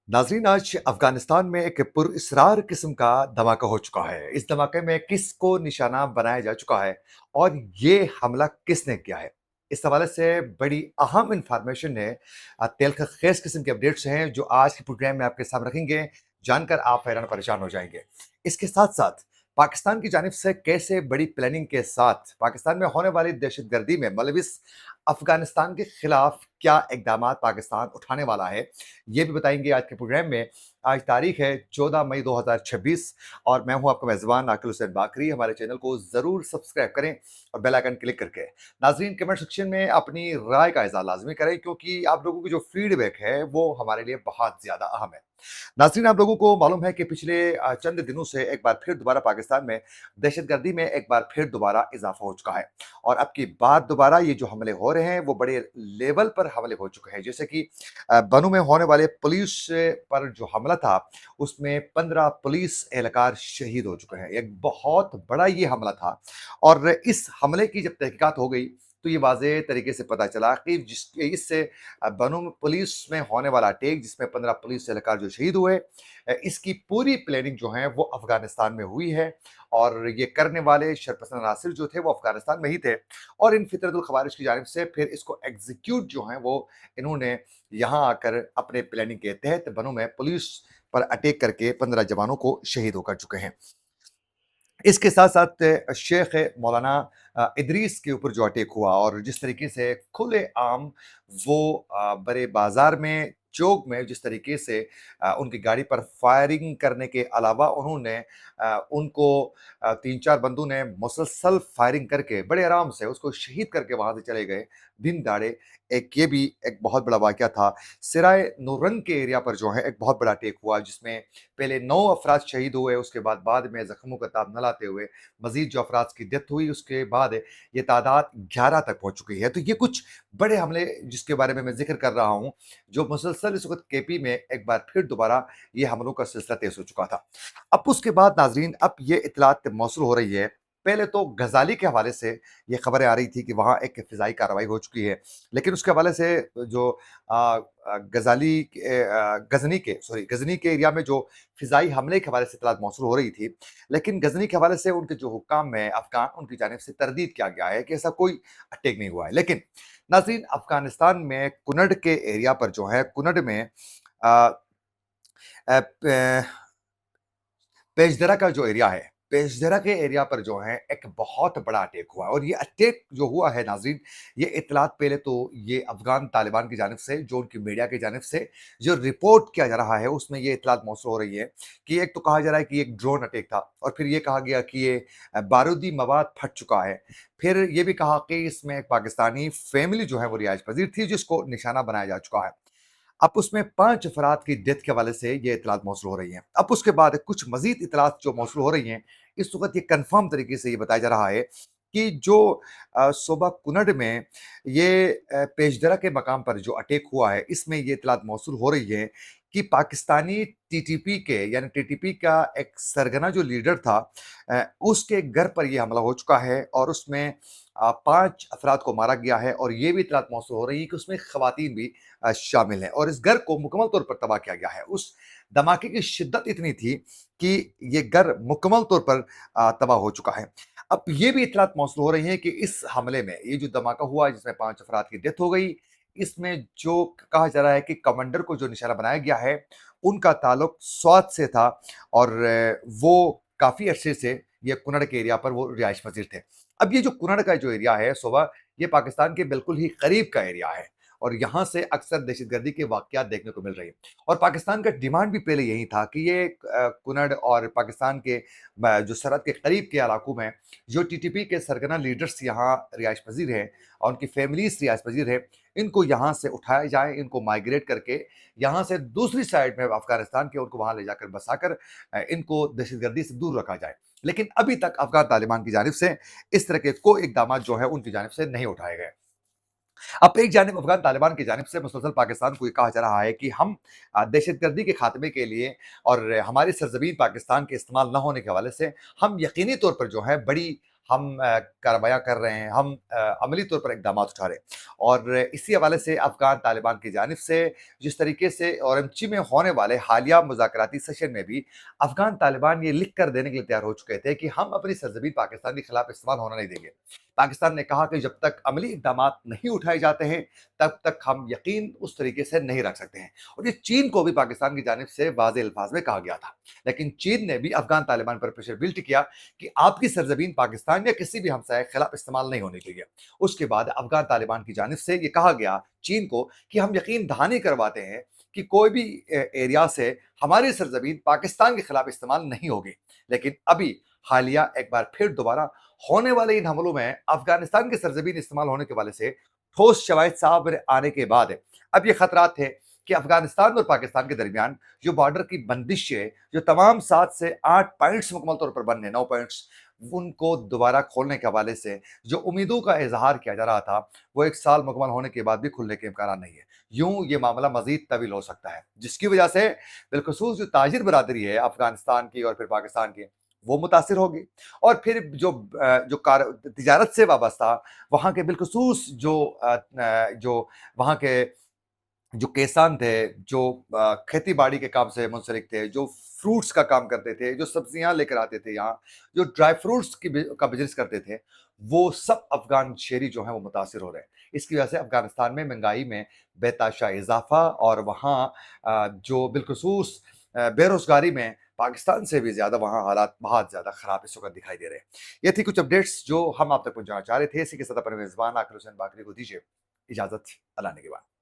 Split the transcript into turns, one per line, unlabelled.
नाज़रीन, आज अफ़गानिस्तान में एक पुरअसरार किस्म का धमाका हो चुका है। इस धमाके में किसको निशाना बनाया जा चुका है और ये हमला किसने किया है? इस हवाले से बड़ी अहम इन्फॉर्मेशन है। तेलख खेज़ किस्म के अपडेट्स हैं जो आज के प्रोग्राम में आपके सामने रखेंगे। जानकर आप हैरान परेशान हो जाएंगे। इसके साथ-साथ पाकिस्तान की जानिब से कैसे बड़ी प्लानिंग के साथ पाकिस्तान में होने वाली दहशतगर्दी में मुलविस अफ़गानिस्तान के खिलाफ क्या इक़दामात पाकिस्तान उठाने वाला है, ये भी बताएंगे आज के प्रोग्राम में। आज तारीख है 14 मई 2026 और मैं हूं आपका मेज़बान आकिल हुसैन बाकरी। हमारे चैनल को ज़रूर सब्सक्राइब करें और बेल आइकन क्लिक करके नाज़रीन कमेंट सेक्शन में अपनी राय का इज़हार लाज़मी करें, क्योंकि आप लोगों की जो फीडबैक है वो हमारे लिए बहुत ज़्यादा अहम है। नाज़रीन, आप लोगों को मालूम है कि पिछले चंद दिनों से एक बार फिर दोबारा पाकिस्तान में दहशतगर्दी में एक बार फिर दोबारा इज़ाफ़ा हो चुका है और अब की बात दोबारा ये जो हमले हो रहे हैं वो बड़े लेवल पर हमले हो चुके हैं। जैसे कि बनू में होने वाले पुलिस पर जो हमला था उसमें 15 पुलिस एहलकार शहीद हो चुके हैं। एक बहुत बड़ा ये हमला था और इस हमले की जब तहकीकात हो गई तो ये वाज़ेह तरीके से पता चला कि जिस इससे बनू पुलिस में होने वाला अटैक जिसमें 15 पुलिस एहलकार जो शहीद हुए, इसकी पूरी प्लानिंग जो है वो अफ़गानिस्तान में हुई है और ये करने वाले शरपसंद अनासिर जो थे वो अफ़गानिस्तान में ही थे और इन फितरतुल ख़वारिज की जानिब से फिर इसको एग्ज़ीक्यूट जो है वो इन्होंने यहाँ आकर अपने प्लानिंग के तहत बनू में पुलिस पर अटैक करके 15 जवानों को शहीद होकर चुके हैं। इसके साथ-साथ शेख मौलाना इदरीस के ऊपर जो अटैक हुआ और जिस तरीके से खुलेआम वो बड़े बाज़ार में, चौक में जिस तरीके से उनकी गाड़ी पर फायरिंग करने के अलावा उन्होंने उनको 3-4 बंदों ने मुसलसल फायरिंग करके बड़े आराम से उसको शहीद करके वहाँ से चले गए, दिन दहाड़े। एक ये भी एक बहुत बड़ा वाक़या था। सराय नूरंग के एरिया पर जो है एक बहुत बड़ा अटैक हुआ जिसमें पहले 9 अफ़राद शहीद हुए, उसके बाद में ज़ख्मों का ताब न लाते हुए मज़ीद जो अफ़राद की डेथ हुई, उसके बाद ये तादाद 11 तक पहुँच चुकी है। तो ये कुछ बड़े हमले जिसके बारे में मैं ज़िक्र कर रहा हूँ, जो मुसलसल इस वक़्त केपी में एक बार फिर दोबारा ये हमलों का सिलसिला तेज़ हो चुका था। अब उसके बाद नाज़रीन अब ये इत्तलात मौसूल हो रही है। पहले तो गज़ाली के हवाले से ये खबरें आ रही थी कि वहाँ एक फ़िज़ाई कार्रवाई हो चुकी है। लेकिन उसके हवाले से जो गज़नी के एरिया में जो फ़िज़ाई हमले के हवाले से इत्तलात मौसूल हो रही थी। लेकिन गज़नी के हवाले से उनके जो हुक्काम हैं अफ़गान, उनकी जानिब से तरदीद किया गया है कि ऐसा कोई अटैक नहीं हुआ है। लेकिन नाज़रीन, अफ़गानिस्तान में कुनड़ के एरिया पर जो है, कुनड़ में अ अ, प पेशदरा का जो एरिया है, पेशदरा के एरिया पर जो है एक बहुत बड़ा अटैक हुआ और ये अटैक जो हुआ है नाज़रीन, ये इत्तलात पहले तो ये अफ़गान तालिबान की जानिब से, जो उनकी मीडिया की जानिब से जो रिपोर्ट किया जा रहा है, उसमें ये इत्तलात मौसूल हो रही है कि एक तो कहा जा रहा है कि एक ड्रोन अटैक था और फिर ये कहा गया कि ये बारूदी मवाद फट चुका है। फिर ये भी कहा कि इसमें एक पाकिस्तानी फ़ैमिली जो है वो रिहाइश पज़ीर थी, जिसको निशाना बनाया जा चुका है। अब उसमें 5 अफ़राद की डेथ के हवाले से ये इत्तलात मौसूल हो रही हैं। अब उसके बाद कुछ मज़ीद इत्तलात जो मौसूल हो रही हैं, इस वक़्त ये कन्फ़र्म तरीके से ये बताया जा रहा है कि जो सूबा कुनड़ में ये पेशदरा के मकाम पर जो अटैक हुआ है, इसमें ये इत्तलात मौसूल हो रही है कि पाकिस्तानी टीटीपी के यानी टीटीपी का एक सरगना जो लीडर था, उसके घर पर ये हमला हो चुका है और उसमें 5 अफ़राद को मारा गया है और ये भी इत्तलात मौसूल हो रही है कि उसमें ख़वातीन भी शामिल हैं और इस घर को मुकम्मल तौर पर तबाह किया गया है। उस धमाके की शिद्दत इतनी थी कि ये घर मुकम्मल तौर पर तबाह हो चुका है। अब ये भी इत्तलात मौसूल हो रही हैं कि इस हमले में ये जो धमाका हुआ जिसमें 5 अफ़राद की डेथ हो गई, इसमें जो कहा जा रहा है कि कमांडर को जो निशाना बनाया गया है, उनका ताल्लुक स्वात से था और वो काफ़ी अरसे से ये कुनड़ के एरिया पर वो रिहाइश पज़ीर थे। अब ये जो कुनड़ का जो एरिया है सोबा, ये पाकिस्तान के बिल्कुल ही करीब का एरिया है और यहाँ से अक्सर दहशतगर्दी के वाक़यात देखने को मिल रही हैं और पाकिस्तान का डिमांड भी पहले यही था कि ये कुनड़ और पाकिस्तान के जो सरहद के करीब के इलाकों में जो टीटीपी के सरगना लीडर्स यहाँ रिहाइश पज़ीर हैं और उनकी फैमिलीज़ रिहाइश पज़ीर हैं, इनको यहाँ से उठाया जाए, इनको माइग्रेट करके यहाँ से दूसरी साइड में अफ़गानिस्तान के उनको वहाँ ले जाकर बसाकर इनको दहशतगर्दी से दूर रखा जाए। लेकिन अभी तक अफ़गान तालिबान की जानिब से इस तरह के कोई इक़दामात जो है उनकी जानिब से नहीं उठाए गए। अब एक जानिब अफ़गान तालिबान की जानिब से मुसलसल पाकिस्तान को ये कहा जा रहा है कि हम दहशतगर्दी के खात्मे के लिए और हमारी सरज़मीन पाकिस्तान के इस्तेमाल न होने के हवाले से हम यकीनी तौर पर जो है बड़ी ہم کارروائیاں کر رہے ہیں، ہم عملی طور پر اقدامات اٹھا رہے ہیں۔ اور اسی حوالے سے افغان طالبان کی جانب سے جس طریقے سے اورمچی میں ہونے والے حالیہ مذاکراتی سیشن میں بھی افغان طالبان یہ لکھ کر دینے کے لیے تیار ہو چکے تھے کہ ہم اپنی سرزمین پاکستان کے خلاف استعمال ہونا نہیں دیں گے۔ پاکستان نے کہا کہ جب تک عملی اقدامات نہیں اٹھائے جاتے ہیں تب تک ہم یقین اس طریقے سے نہیں رکھ سکتے ہیں، اور یہ چین کو بھی پاکستان کی جانب سے واضح الفاظ میں کہا گیا تھا۔ لیکن چین نے بھی افغان طالبان پر پریشر بلٹ کیا کہ آپ کی سرزمین پاکستان یا کسی بھی ہمسائے کے خلاف استعمال نہیں ہونے چاہیے۔ اس کے بعد افغان طالبان کی جانب سے یہ کہا گیا چین کو کہ ہم یقین دہانی کرواتے ہیں کہ کوئی بھی ایریا سے ہماری سرزمین پاکستان کے خلاف استعمال نہیں ہوگی۔ لیکن ابھی حالیہ ایک بار پھر دوبارہ ہونے والے ان حملوں میں افغانستان کی سرزمین استعمال ہونے کے والے سے ٹھوس شواہد صاحب آنے کے بعد اب یہ خطرات تھے کہ افغانستان اور پاکستان کے درمیان جو بارڈر کی بندش ہے، جو تمام 7 سے 8 پوائنٹس مکمل طور پر بننے 9 پوائنٹس، ان کو دوبارہ کھولنے کے حوالے سے جو امیدوں کا اظہار کیا جا رہا تھا وہ 1 سال مکمل ہونے کے بعد بھی کھلنے کے امکانات نہیں ہے۔ یوں یہ معاملہ مزید طویل ہو سکتا ہے، جس کی وجہ سے بالخصوص جو تاجر برادری ہے افغانستان کی اور پھر پاکستان کی، وہ متاثر ہوگی۔ اور پھر جو تجارت سے وابستہ وہاں کے بالخصوص جو وہاں کے جو کیسان تھے، جو کھیتی باڑی کے کام سے منسلک تھے، جو فروٹس کا کام کرتے تھے، جو سبزیاں لے کر آتے تھے یہاں، جو ڈرائی فروٹس کا بزنس کرتے تھے، وہ سب افغان شہری جو ہیں وہ متاثر ہو رہے ہیں۔ اس کی وجہ سے افغانستان میں مہنگائی میں بے تحاشا اضافہ، اور وہاں جو بالخصوص بے روزگاری میں پاکستان سے بھی زیادہ وہاں حالات بہت زیادہ خراب اس وقت دکھائی دے رہے ہیں۔ یہ تھی کچھ اپڈیٹس جو ہم آپ تک پہنچانا چاہ رہے تھے۔ اسی کے ساتھ اپنے میزبان عاقل حسین باقری کو دیجیے اجازت۔ اللہ نے کے بعد